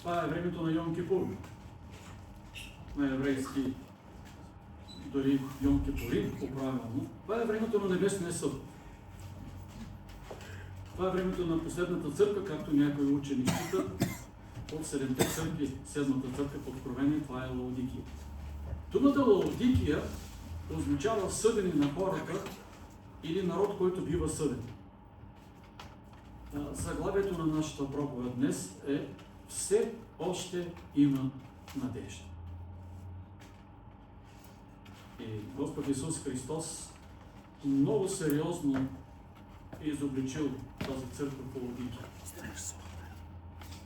Това е времето на Йом Кипур. На еврейски, дори Йом Кипурин, по-правилно. Това е времето на Небесния съд. Това е времето на последната църква, както някои учени считат. От 7-те църкви, седмата църква в Откровение, това е Лаодикия. Думата Лаодикия означава съдени на хората или народ, който бива съден. Заглавието на нашата проповед днес е "Все още има надежда". И Господ Исус Христос много сериозно е изобличил тази църква по Лаодикия.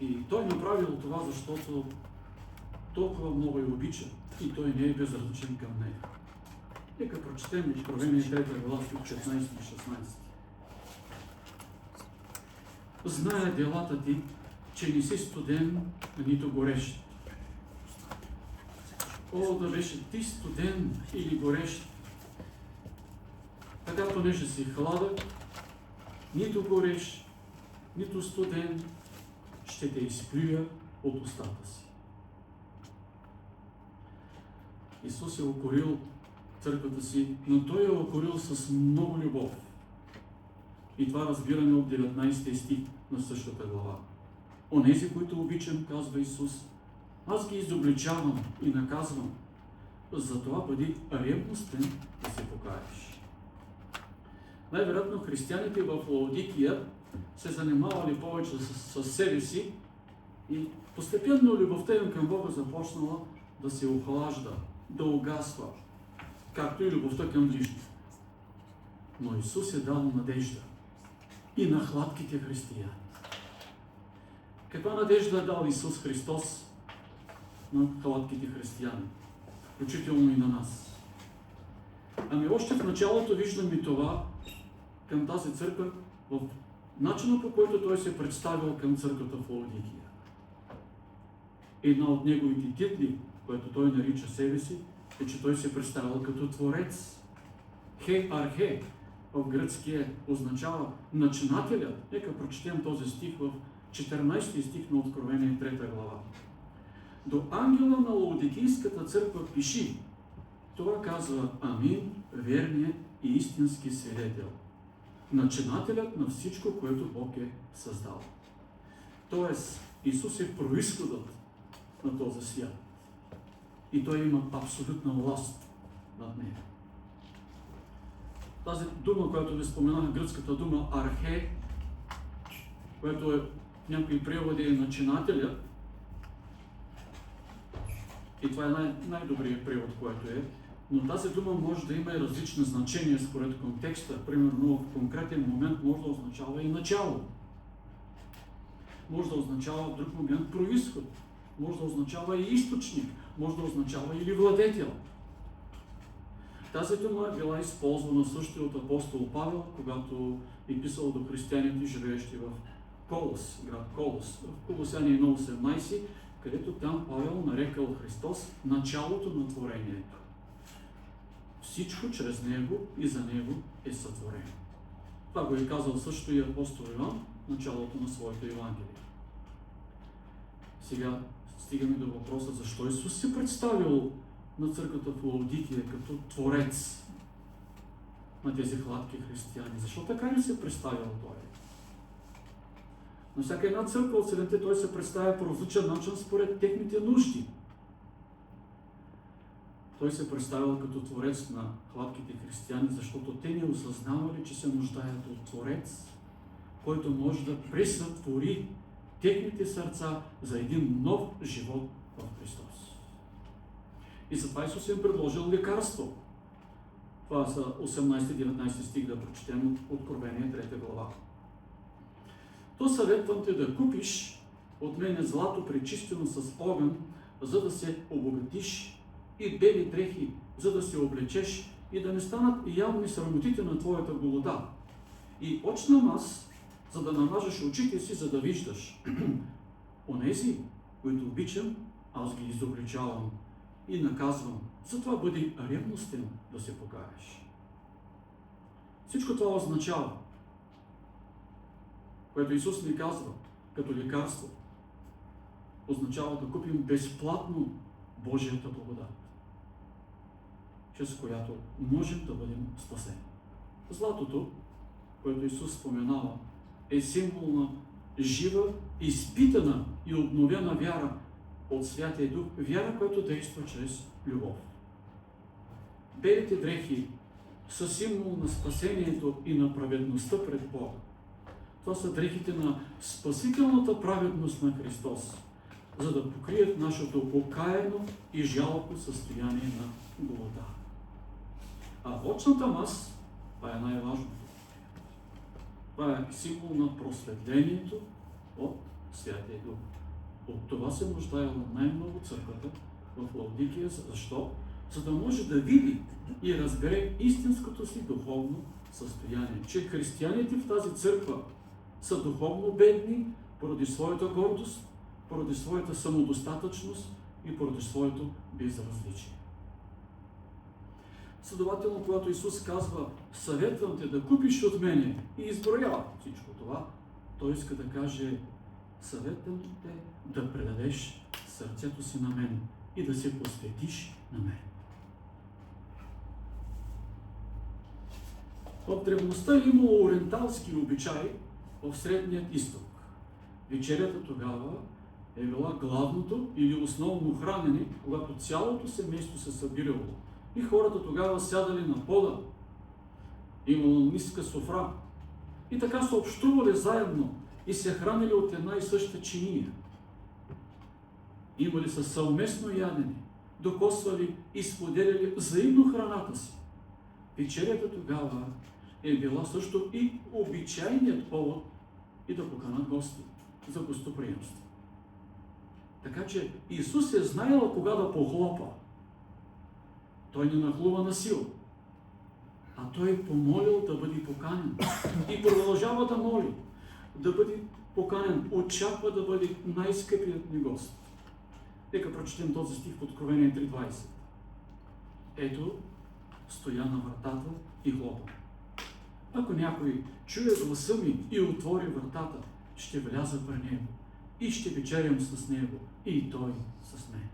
И Той направил това, защото толкова много я обича и Той не е безразличен към нея. Нека прочетем Откровение 3 глава, 15 и 16. Зная делата ти, че не си студен, нито горещ. О, да беше ти студен или горещ, така понеже си хладък, нито горещ, нито студен, ще те изплюя от устата си. Исус е укорил църквата си, но Той е укорил с много любов. И това разбираме от 19 стих на същата глава. Онези, които обичам, казва Исус, аз ги изобличавам и наказвам. Затова бъди ревностен да се покаеш. Най-вероятно християните в Лаодикия се занимавали повече с себе си и постепенно любовта им към Бога започнала да се охлажда, да угасва, както и любовта към ближните. Но Исус е дал надежда и на хладките християни. Каква надежда е дал Исус Христос на хладките християни, включително и на нас? Ами още в началото виждаме това към тази църква в начина, по който Той се представил към църквата в Лаодикия. Една от неговите титли, което Той нарича себе си, е, че Той се представил като Творец. Архе в гръцкия означава начинателят. Нека прочетем този стих в 14 стих на Откровение 3 глава. До ангела на Лаодикийската църква пиши. Това казва Амин, верният и истински свидетел. Начинателят на всичко, което Бог е създал. Тоест, Исус е произходът на този свят. И Той има абсолютна власт над нея. Тази дума, която ви споменах, гръцката дума архе, която е в някои преводи е начинателя, и това е най-добрият превод, който е, но тази дума може да има и различни значения според контекста. Примерно в конкретен момент може да означава и начало. Може да означава в друг момент произход. Може да означава и източник. Може да означава или владетел. Тази дума е била използвана също от апостол Павел, когато е писал до християните, живеещи в Колос, град Колос, в Колосяни 1.18, където там Павел нарекал Христос началото на творението. Всичко чрез Него и за Него е сътворено. Това го е казал също и апостол Йоан в началото на своето Евангелие. Сега стигаме до въпроса, защо Исус се представил на църквата в Лаодикия като Творец на тези хладки християни. Защо така не се представил Той? На всяка една църква от седемте Той се представя по различен начин според техните нужди. Той се представил като Творец на хладките християни, защото те не осъзнавали, че се нуждаят от Творец, който може да пресътвори техните сърца за един нов живот в Христос. И затова Исус им предложил лекарство. Това са 18-19 стих да прочетем от Откровение 3 глава. То съветвам те да купиш от мене злато пречистено с огън, за да се обогатиш, и бели дрехи, за да се облечеш, и да не станат явни срамотите на твоята голода. И очна мас, за да намажеш очите си, за да виждаш. Онези, които обичам, аз ги изобличавам и наказвам. Затова бъди ревностен да се покаеш. Всичко това означава, което Исус ни казва като лекарство. означава да купим безплатно Божията благодат, чрез която можем да бъдем спасени. Златото, което Исус споменава, е символ на жива, изпитана и обновена вяра от Святия Дух, вяра, която действа чрез любов. Белите дрехи са символ на спасението и на праведността пред Бога. Това са дрехите на спасителната праведност на Христос, за да покрият нашето окаяно и жалко състояние на голода. А очната мас, това е най-важното. Това е символ на просветлението от Святия Дух. От това се нуждаела най-много църквата в Лаодикия. Защо? За да може да види и разбере истинското си духовно състояние. Че християните в тази църква са духовно бедни поради своята гордост, поради своята самодостатъчност и поради своето безразличие. Следователно, когато Исус казва: съветвам те да купиш от мене и изброява всичко това, Той иска да каже: съветвам те да предадеш сърцето си на мен и да се посветиш на мен. В древността е имало ориенталски обичаи в Средният изток. Вечерята тогава е била главното или основно хранене, когато цялото семейство се събирало. И хората тогава сядали на пода, имало ниска софра. И така се общували заедно и се хранили от една и съща чиния. Имали са съвместно ядене, докосвали и споделяли взаимно храната си. Вечерята тогава е била също и обичайният повод и да поканат гости за гостоприемство. Така че Исус е знаел кога да похлопа. Той не нахлува на сила, а Той е помолил да бъде поканен и продължава да моли да бъде поканен, очаква да бъде най-скъпият ни гост. Нека прочетем този стих в Откровение 3:20. Ето, стоя на вратата и хлопа. Ако някой чуе гласа ми и отвори вратата, ще вляза при него и ще вечерям с него и той с мен.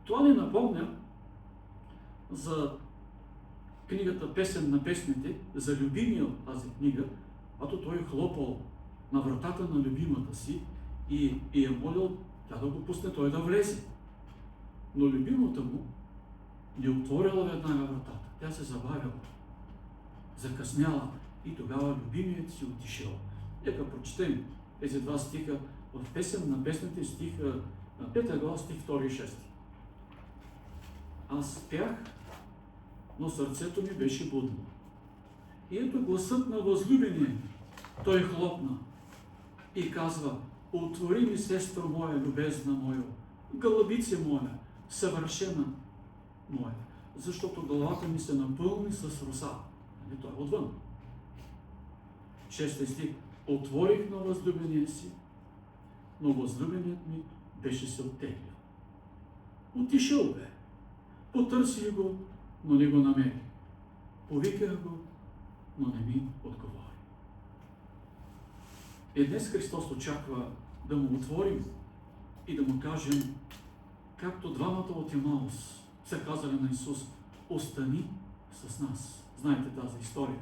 Това ни напомня за книгата Песен на песните, за любимия от тази книга, когато той е хлопал на вратата на любимата си и е молил тя да го пусне, той да влезе. Но любимата му не отворила веднага вратата. Тя се забавила, закъсняла и тогава любимият си отишъл. Нека прочетем тези два стиха в Песен на песните, стиха на 5 глава, стих 2 и 6. Аз спях, но сърцето ми беше будно. И ето гласът на възлюбения, той хлопна и казва: отвори ми, сестро моя, любезна моя, гълъбице моя, съвършена моя, защото главата ми се напълни с роса. Нали, той е отвън. 6 стих. Отворих на възлюбения си, но възлюбеният ми беше се оттеглил. Отишъл бе. Потърсих го, но не го намерих. Повиках го, но не ми отговори. И днес Христос очаква да му отворим и да му кажем, както двамата от Емаус са казали на Исус: остани с нас. Знаете тази история.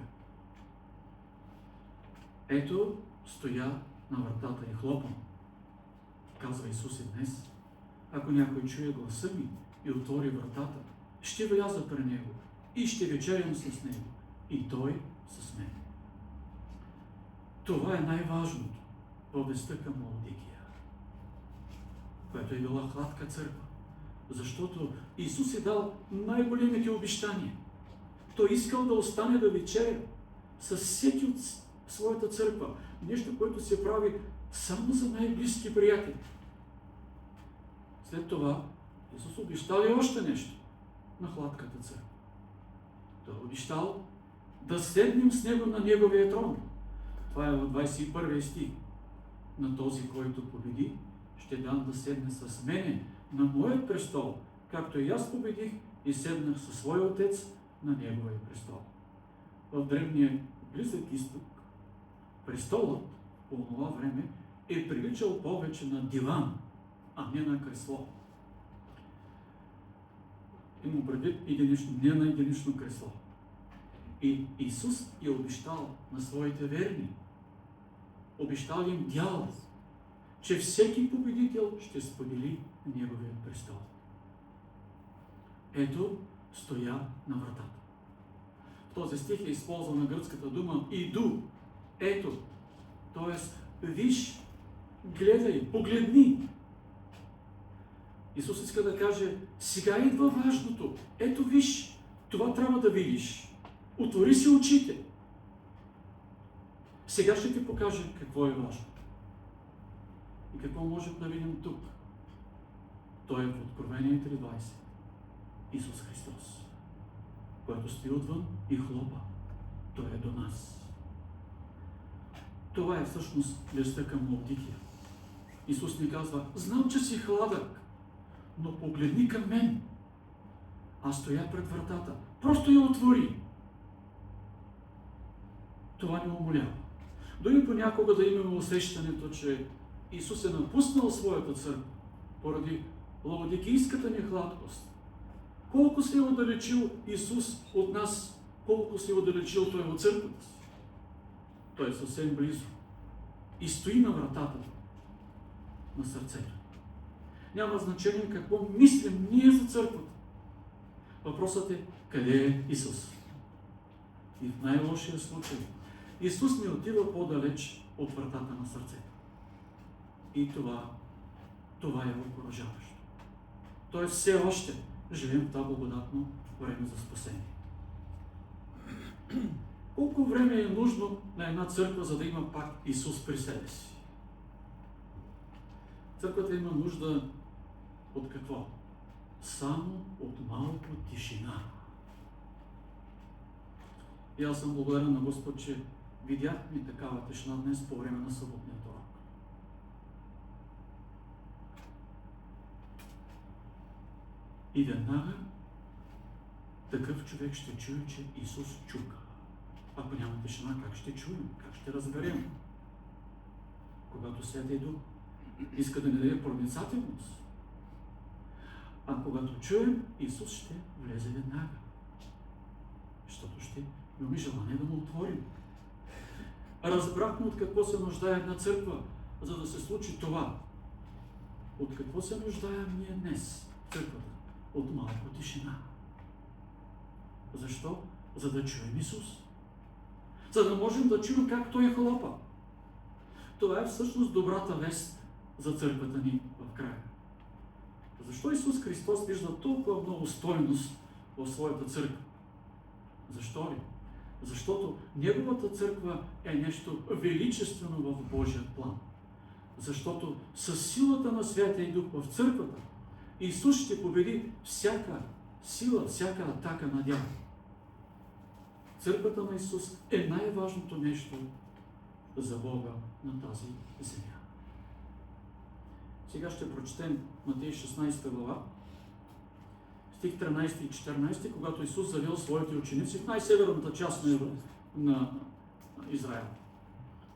Ето, стоя на вратата и хлопам. Казва Исус и днес: ако някой чуе гласа ми и отвори вратата, ще вляза при него и ще вечерям с него и той с мен. Това е най-важното във вестта към Лаодикия, която е била хладка църква, защото Исус е дал най-големите обещания. Той искал да остане да вечеря с всеки от своята църква. Нещо, което се прави само за най-близки приятели. След това Исус обещал и още нещо на хладката църква. Той обещал да седнем с Него на Неговия трон. Това е в 21 стих. На този, който победи, ще дам да седне с мене на моят престол, както и аз победих и седнах със своя Отец на Неговия престол. В древния Близък изток престолът по това време е приличал повече на диван, а не на кресло. Имам предвид единично, не на единично кресло. И Исус е обещал на своите верни, обещал им дял, че всеки победител ще сподели Неговия престол. Ето, стоя на вратата. В този стих е използвана гръцката дума иду. Ето, т.е. виж, гледай, погледни. Исус иска да каже, сега идва важното. Ето виж, това трябва да видиш. Отвори си очите. Сега ще ти покажа какво е важно. И какво можем да видим тук. Той е в Откровение 3:20. Исус Христос, който стои отвън и хлопа. Той е до нас. Това е всъщност вестта към Лаодикия. Исус ни казва, знам, че си хладък, но погледни към мен. Аз стоя пред вратата. Просто я отвори. Това ни умолява. Дори понякога да имаме усещането, че Исус е напуснал своята църква поради лаодикийската ни хладкост. Колко се е отдалечил Исус от нас, колко се е отдалечил Той от църквата си. Той е съвсем близо и стои на вратата на сърцето. Няма значение какво мислим ние за църквата. Въпросът е къде е Исус. И в най-лошия случай Исус не отива по-далеч от вратата на сърцето. И това е окуражаващо. Тоест все още живеем в това благодатно време за спасение. Колко време е нужно на една църква, за да има пак Исус при себе си? Църквата има нужда от какво? Само от малко тишина. И аз съм благодарен на Господ, че видяхме такава тишина днес по време на съботния урок. И веднага такъв човек ще чуе, че Исус чука. Ако няма тишина, как ще чуем? Как ще разберем? Когато Святия Дух иска да ни даде проницателност. А когато чуем, Исус ще влезе веднага. Защото ще имаме желание да му отворим. Разбрахме от какво се нуждае една църква, за да се случи това. От какво се нуждаем ние днес, църквата? От малко тишина. Защо? За да чуем Исус. За да можем да чуем как Той хлопа. Това е всъщност добрата вест за църквата ни в края. Защо Исус Христос вижда толкова много стойност в своята църква? Защо ли? Защото Неговата църква е нещо величествено в Божия план. Защото със силата на Святия Дух в църквата Исус ще победи всяка сила, всяка атака на дявола. Църквата на Исус е най-важното нещо за Бога на тази земя. Сега ще прочетем Матей 16 глава, стих 13 и 14, когато Исус завел своите ученици в най-северната част на Израел.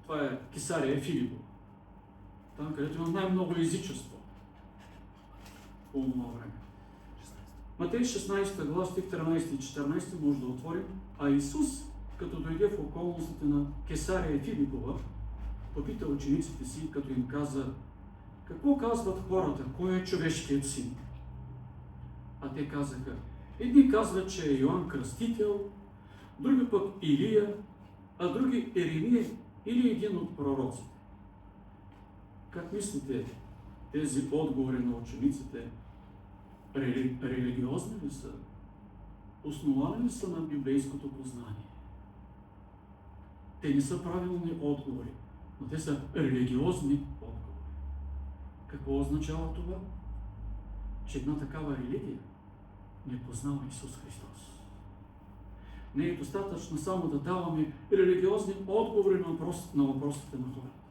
Това е Кесария Филипова. Там, където има най-много езичество по това време. Матей 16 глава, стих 13 и 14 може да отворим. А Исус, като дойде в околностите на Кесария Филипова, попита учениците си, като им каза: какво казват хората, кой е човешкият син? А те казаха: едни казват, че е Йоан Кръстител, други пък Илия, а други Еремия или един от пророците. Как мислите, тези отговори на учениците религиозни ли са? Основани ли са на библейското познание? Те не са правилни отговори, но те са религиозни отговори. Какво означава това? Че една такава религия не познава Исус Христос. Не е достатъчно само да даваме религиозни отговори на въпросите на хората.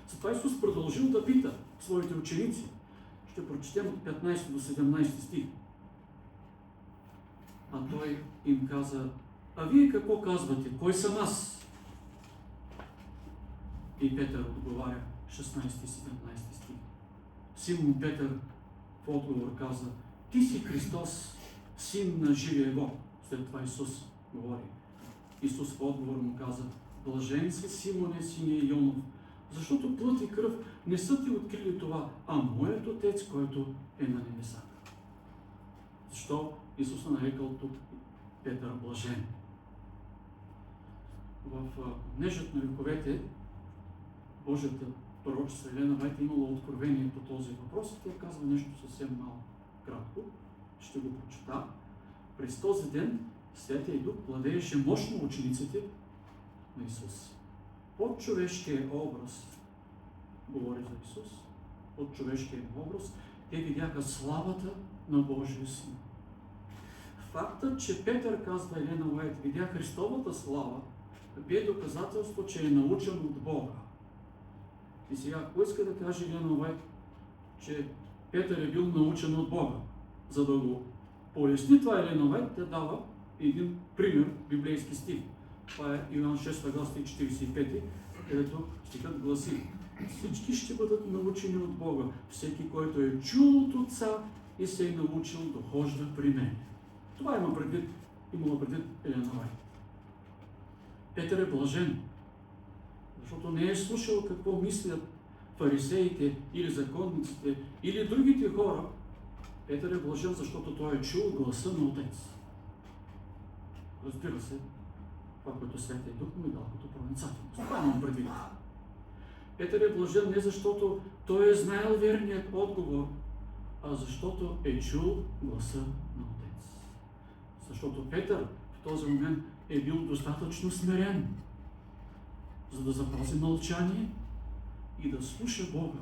Затова Исус продължил да пита своите ученици. Ще прочетем от 15 до 17 стих. А Той им каза: а вие какво казвате? Кой съм аз? И Петър отговаря, 16 и 17 стих: Симон Петър в отговор каза: ти си Христос, син на живия Бог. След това Исус говори. Исус в отговор му каза: блажен си, Симоне, сине Йонов, защото плът и кръв не са ти открили това, а моят Отец, който е на небесата. Защо Исус е нарекал тук Петър блажен? В Книжът на вековете Божията пророчица Елена Вайт имала откровение по този въпрос и тя казва нещо съвсем малко кратко. Ще го прочета. През този ден Святия Дух владееше мощно учениците на Исус. Под човешкия образ, говори за Исус, под човешкия образ, те видяха славата на Божия Син. Фактът, че Петър, казва Елена Уайт, видя Христовата слава, бе доказателство, че е научен от Бога. И сега, ако иска да каже Елена Уайт, че Петър е бил научен от Бога, за да го поясни това Елена Уайт, тя дава един пример, библейски стих. Това е Йоан 6 глава 45, където стихът гласи: всички ще бъдат научени от Бога, всеки, който е чул от Отца и се е научил, дохожда при мен. Това имала предвид Елена Уайт. Петър е блажен, защото не е слушал какво мислят фарисеите или законниците или другите хора. Петър е блажен, защото той е чул гласа на Отец. Разбира се, това, което Святия Дух му е дал като проницателност. Това имам предвид. Петър е блажен не защото той е знаел верният отговор, а защото е чул гласа на Отец. Защото Петър в този момент е бил достатъчно смирен, за да запази мълчание и да слуша Бога,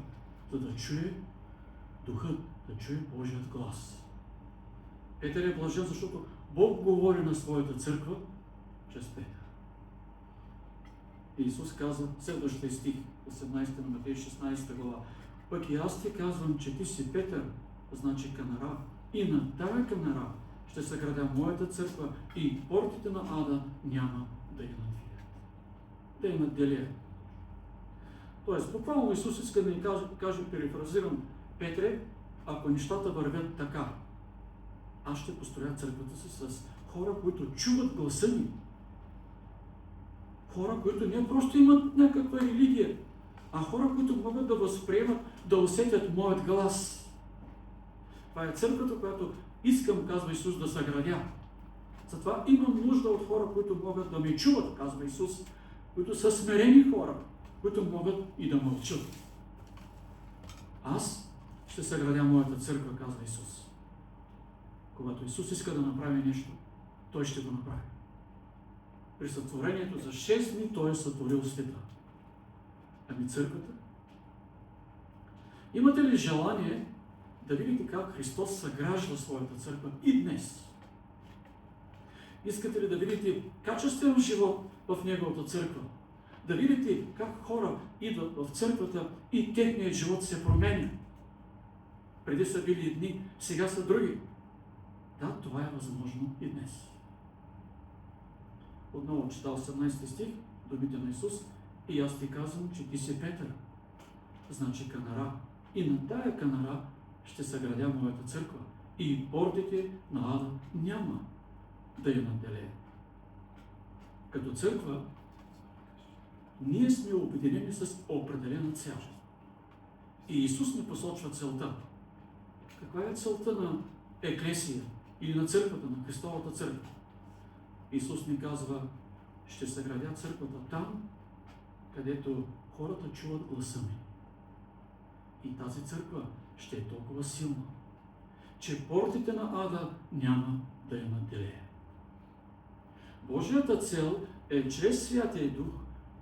за да чуе Духът, да чуе Божият глас. Петър е блажен, защото Бог говори на своята църква чрез Петър. И Исус каза, следващия стих, 18 на Матей 16 глава: пък и аз ти казвам, че ти си Петър, значи канара, и на тая канара ще съградя моята църква и портите на ада няма да я надвият. Да я надделят. Тоест, буквално Исус иска да ни каже, перифразирам: Петре, ако нещата вървят така, аз ще построя църквата си с хора, които чуват гласа ми. Хора, които не просто имат някаква религия, а хора, които могат да възприемат, да усетят моят глас. Това е църквата, която искам, казва Исус, да съградя. Затова имам нужда от хора, които могат да ме чуват, казва Исус, които са смирени хора, които могат и да мълчат. Аз ще съградя моята църква, казва Исус. Когато Исус иска да направи нещо, Той ще го направи. При сътворението за 6 дни Той е сътворил света. Ами църквата? Имате ли желание да видите как Христос съгражда своята църква и днес? Искате ли да видите качествен живот в Неговата църква? Да видите как хора идват в църквата и техният живот се променя? Преди са били едни, сега са други. Да, това е възможно и днес. Отново чета 18 стих, думите на Исус: и аз ти казвам, че ти си Петър, значи канара, и на тая канара ще съградя моята църква и портите на ада няма да я надделее. Като църква, ние сме обединени с определена цел. И Исус ни посочва целта. Каква е целта на еклесия или на църквата, на Христовата църква? Исус ни казва: ще съградя църквата там, където хората чуват гласа ми. И тази църква ще е толкова силна, че портите на ада няма да я надделее. Божията цел е чрез Святия Дух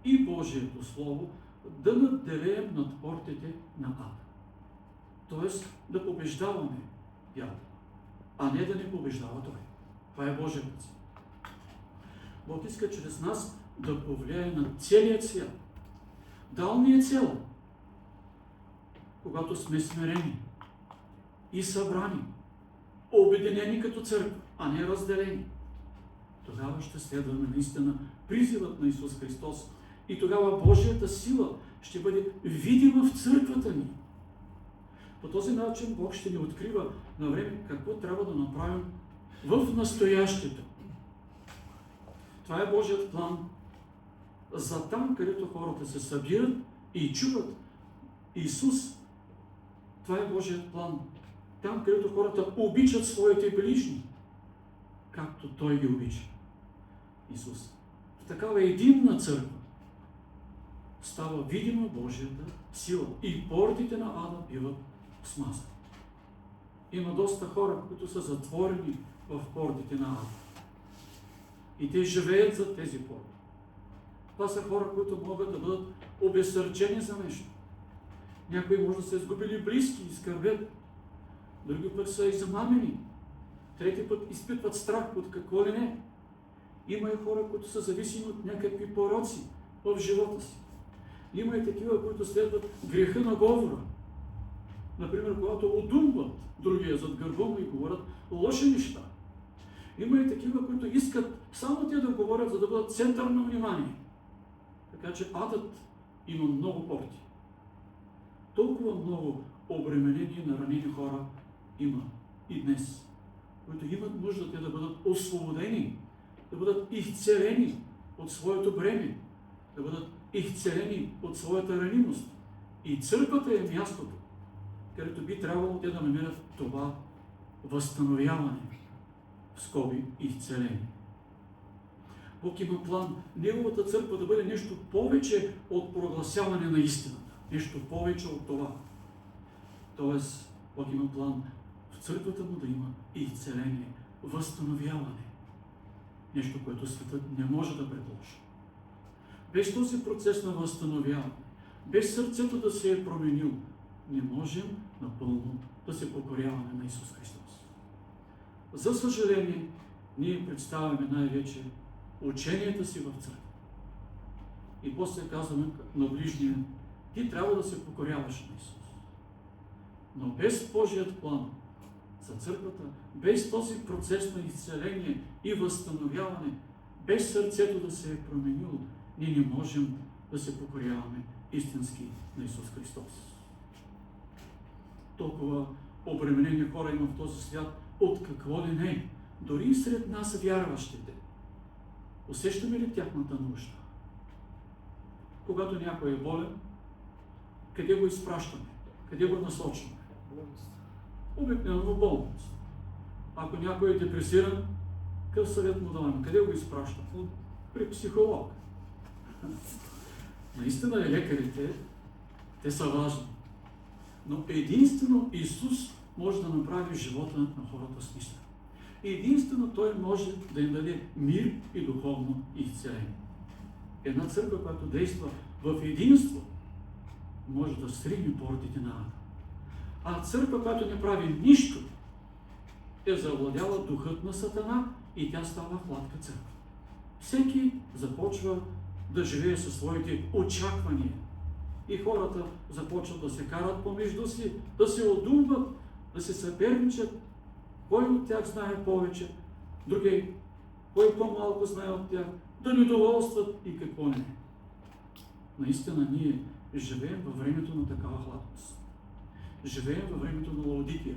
и Божието Слово да надделеем над портите на ада. Тоест да побеждаваме дявола, а не да не побеждава той. Това е Божията цел. Бог иска чрез нас да повлияе на целия свят. Дал ни е цел, когато сме смирени и събрани, обединени като църква, а не разделени. Тогава ще следваме наистина призивът на Исус Христос и тогава Божията сила ще бъде видима в църквата ни. По този начин Бог ще ни открива на време какво трябва да направим в настоящето. Това е Божият план за там, където хората се събират и чуват Исус. Това е Божият план. Там, където хората обичат своите ближни, както Той ги обича. Исус. В такава единна църква става видима Божията сила и портите на ада биват смазани. Има доста хора, които са затворени в портите на ада. И те живеят за тези порти. Това са хора, които могат да бъдат обезсърчени за нещо. Някои може да са изгубили близки и скърбят. Други пък са измамени. Трети път изпитват страх от какво ли не. Има и хора, които са зависими от някакви пороци в живота си. Има и такива, които следват греха на говора. Например, когато одумват другия зад гърба му и говорят лоши неща. Има и такива, които искат само те да говорят, за да бъдат център на внимание. Така че адът има много порти. Толкова много обременени и наранени хора има и днес, които имат нужда те да бъдат освободени, да бъдат изцелени от своето бреме, да бъдат изцелени от своята ранимост. И църквата е мястото, където би трябвало те да намерят това възстановяване, в скоби изцеление. Бог има план Неговата църква да бъде нещо повече от прогласяване на истината. Нещо повече от това. Тоест, Бог има план в църквата му да има изцеление, възстановяване. Нещо, което светът не може да предложи. Без този процес на възстановяване, без сърцето да се е променил, не можем напълно да се покоряваме на Исус Христос. За съжаление, ние представяме най-вече ученията си в църква. И после казваме на ближния: ти трябва да се покоряваш на Исус. Но без Божият план за църквата, без този процес на изцеление и възстановяване, без сърцето да се е променило, ние не можем да се покоряваме истински на Исус Христос. Толкова обременени хора има в този свят от какво ли не, дори и сред нас вярващите. Усещаме ли тяхната нужда? Когато някой е болен, къде го изпращаме? Къде го насочваме? Обикновено в болница. Ако някой е депресиран, какъв съвет му даваме? Къде го изпращаме? При психолог. Наистина лекарите, те са важни. Но единствено Исус може да направи живота на хората смислен. Единствено Той може да им даде мир и духовно изцеление. Една църква, която действа в единство, може да сригне портите на ада. А църква, която не прави нищо, е завладяла духът на Сатана и тя става хладка църква. Всеки започва да живее със своите очаквания. И хората започват да се карат помежду си, да се одумват, да се съперничат. Кой от тях знае повече, други, кой по-малко знае от тях, да недоволстват и какво не. Наистина ние живеем във времето на такава хладност. Живеем във времето на Лаодикия.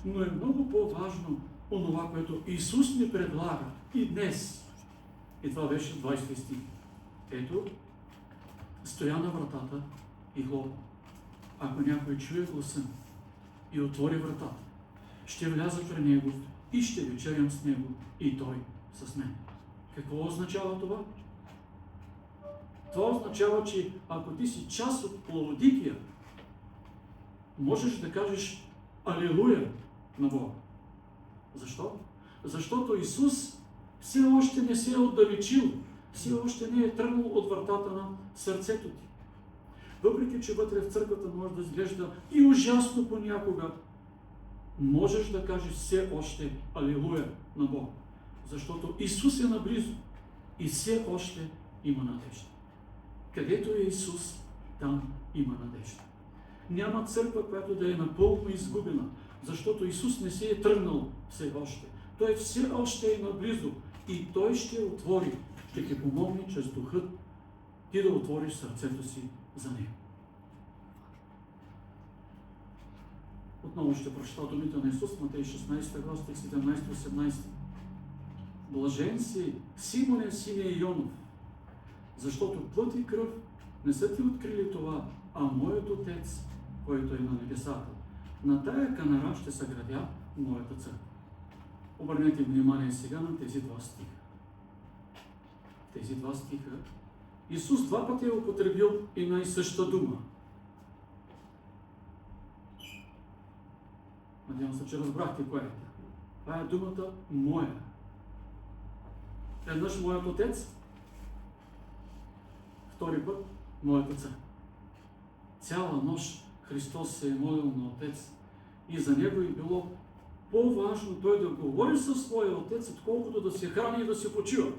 Но е много по-важно онова, което Исус ни предлага и днес. И това беше 20 стих. Ето, стоя на вратата и хлопа. Ако някой чуе гласа и отвори вратата, ще вляза при него и ще вечерям с него и той с мен. Какво означава това? Това означава, че ако ти си част от Лаодикия, можеш да кажеш Алилуя на Бога. Защо? Защото Исус все още не се е отдалечил, все още не е тръгнал от вратата на сърцето ти. Въпреки че вътре в църквата може да изглежда и ужасно понякога, можеш да кажеш все още Алилуя на Бога. Защото Исус е наблизо и все още има надежда. Където е Исус, там има надежда. Няма църква, която да е напълно изгубена, защото Исус не се е тръгнал все още. Той все още е наблизо и Той ще отвори, ще ти помогне чрез духът ти да отвориш сърцето си за Него. Отново ще прочета думите на Исус, Матей 16 глава, стих 17-18. Блажен си, Симоне, сине Йонов, защото плът и кръв не са ти открили това, а моят Отец, който е на небесата. На тая канара ще съградя моята църква. Обърнете внимание сега на тези два стиха. Тези два стиха Исус два пъти е употребил една и съща дума. Надявам се, че разбрахте кое е. Това е думата моя. Веднъж моят Отец, втори път моята църква. Цяла нощ Христос се е молил на Отец и за Него е било по-важно Той да говори със своя Отец, отколкото да се храни и да се почива.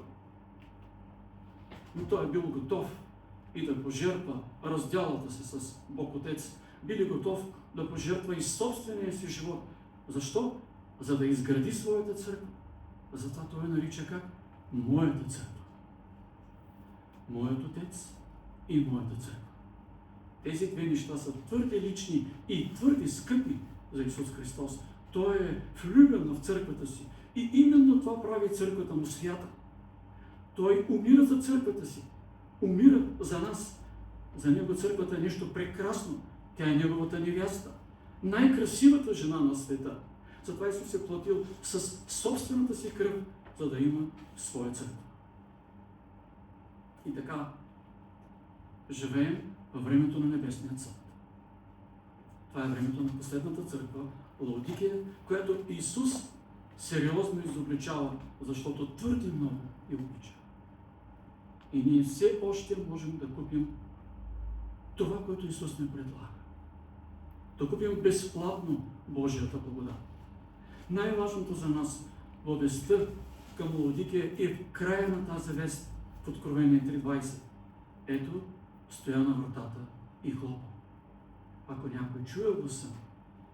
Но Той е бил готов и да пожертва разделата се с Бог Отец. Били готов да пожертва и собствения си живот. Защо? За да изгради своята църква. Затова Той нарича как? Моята църква. Моят Отец и моята църква. Тези две неща са твърде лични и твърде скъпи за Исус Христос. Той е влюбен в църквата си. И именно това прави църквата му свята. Той умира за църквата си. Умира за нас. За Него църквата е нещо прекрасно. Тя е Неговата невяста. Най-красивата жена на света. Затова Исус е платил със собствената си кръв, за да има своя църква. И така, живеем във времето на Небесния съд. Това е времето на последната църква, Лаодикия, която Исус сериозно изобличава, защото твърде много я обича. И ние все още можем да купим това, което Исус ни предлага. Да купим безплатно Божията благодат. Най-важното за нас в вестта към Лаодикия е в края на тази вест в Откровение 3.20. Ето, стоя на вратата и хлопа. Ако някой чуе гласа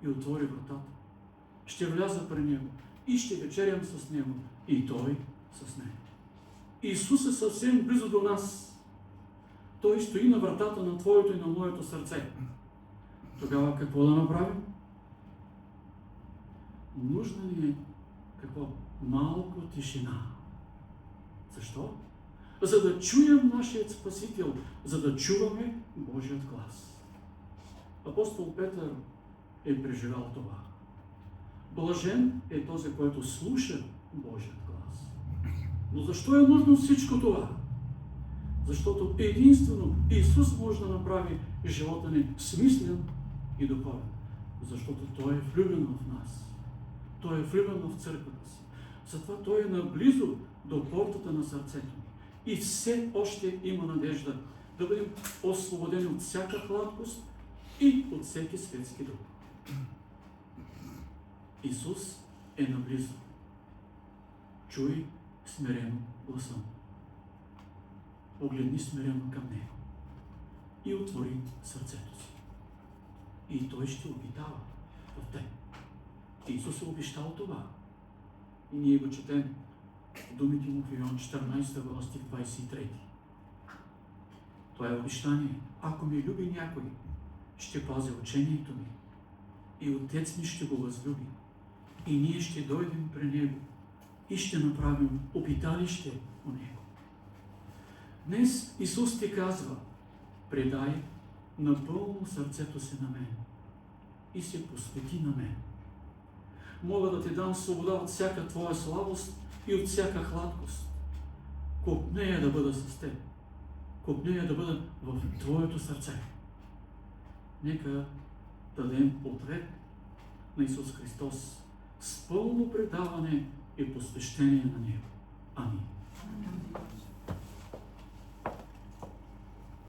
и отвори вратата, ще вляза при него и ще вечерям с него и той с него. Исус е съвсем близо до нас. Той стои на вратата на твоето и на моето сърце. Тогава какво да направим? Нужна ни е какво? Малко тишина. Защо? За да чуем нашият Спасител, за да чуваме Божият глас. Апостол Петър е преживял това. Блажен е този, който слуша Божият глас. Но защо е нужно всичко това? Защото единствено Исус може да направи живота ни смислен и духовен. Защото Той е влюбен в нас. Той е влюбен в църквата си. Затова Той е наблизо до портата на сърцето ни. И все още има надежда да бъдем освободени от всяка хладкост и от всеки светски дух. Исус е наблизо. Чуй смирено гласа му. Погледни смирено към Него и отвори сърцето си. И Той ще обитава в теб. Исус е обещал това. И ние го четем в думите му в Йоан 14 глава стих 23. Това е обещание. Ако ме люби някой, ще пази учението ми. И Отец ми ще го възлюби. И ние ще дойдем при Него и ще направим обиталище у Него. Днес Исус ти казва: предай напълно сърцето си на мен и се посвети на мен. Мога да ти дам свобода от всяка твоя слабост и от всяка хладкост. Копнея да бъда с теб. Копнея да бъда в твоето сърце. Нека дадем ответ на Исус Христос с пълно предаване и посвещение на Него. Амин.